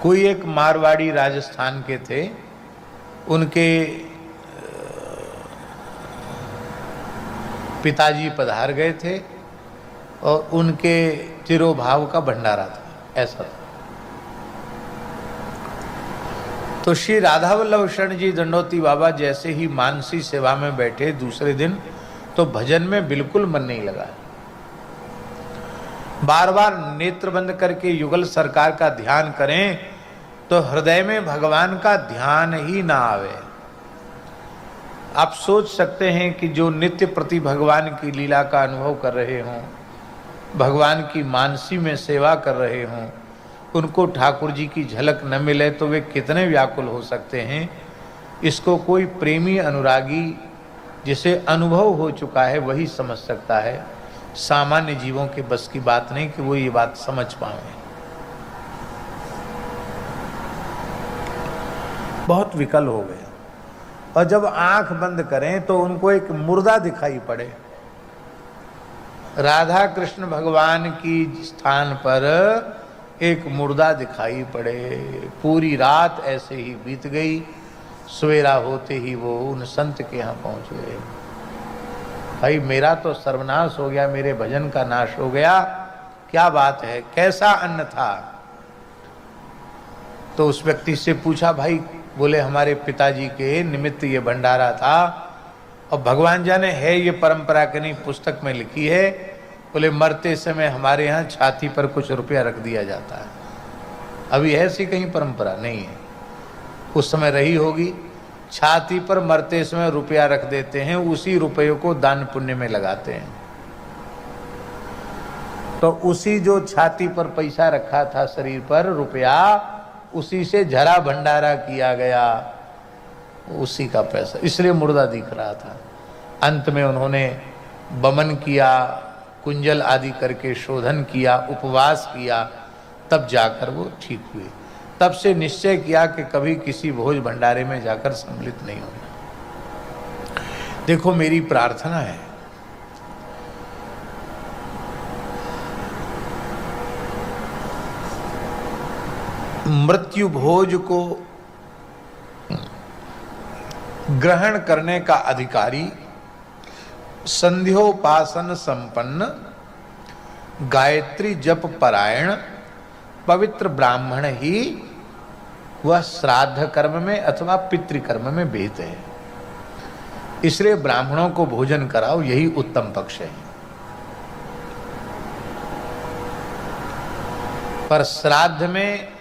कोई एक मारवाड़ी राजस्थान के थे, उनके पिताजी पधार गए थे और उनके तिरोभाव का भंडारा था, ऐसा था। तो श्री राधा वल्लभ शरण जी दंडोती बाबा जैसे ही मानसी सेवा में बैठे दूसरे दिन, तो भजन में बिल्कुल मन नहीं लगा। बार बार नेत्र बंद करके युगल सरकार का ध्यान करें तो हृदय में भगवान का ध्यान ही ना आवे। आप सोच सकते हैं कि जो नित्य प्रति भगवान की लीला का अनुभव कर रहे हों, भगवान की मानसी में सेवा कर रहे हों, उनको ठाकुर जी की झलक न मिले तो वे कितने व्याकुल हो सकते हैं। इसको कोई प्रेमी अनुरागी जिसे अनुभव हो चुका है वही समझ सकता है। सामान्य जीवों के बस की बात नहीं कि वो ये बात समझ पाए। बहुत विकल हो गए और जब आंख बंद करें तो उनको एक मुर्दा दिखाई पड़े। राधा कृष्ण भगवान की स्थान पर एक मुर्दा दिखाई पड़े। पूरी रात ऐसे ही बीत गई। सवेरा होते ही वो उन संत के यहाँ पहुंच गए। भाई मेरा तो सर्वनाश हो गया, मेरे भजन का नाश हो गया, क्या बात है, कैसा अन्न था? तो उस व्यक्ति से पूछा, भाई बोले हमारे पिताजी के निमित्त ये भंडारा था और भगवान जाने है ये परंपरा के नहीं, पुस्तक में लिखी है। बोले मरते समय हमारे यहाँ छाती पर कुछ रुपया रख दिया जाता है। अभी ऐसी कहीं परंपरा नहीं है, उस समय रही होगी। छाती पर मरते समय रुपया रख देते हैं, उसी रुपये को दान पुण्य में लगाते हैं। तो उसी जो छाती पर पैसा रखा था शरीर पर रुपया, उसी से झरा भंडारा किया गया, उसी का पैसा, इसलिए मुर्दा दिख रहा था। अंत में उन्होंने बमन किया, कुंजल आदि करके शोधन किया, उपवास किया, तब जाकर वो ठीक हुए। तब से निश्चय किया कि कभी किसी भोज भंडारे में जाकर सम्मिलित नहीं होना। देखो मेरी प्रार्थना है, मृत्यु भोज को ग्रहण करने का अधिकारी संध्योपासन संपन्न, गायत्री जप परायण पवित्र ब्राह्मण ही वह श्राद्ध कर्म में अथवा पितृकर्म में बेहतर है। इसलिए ब्राह्मणों को भोजन कराओ, यही उत्तम पक्ष है। पर श्राद्ध में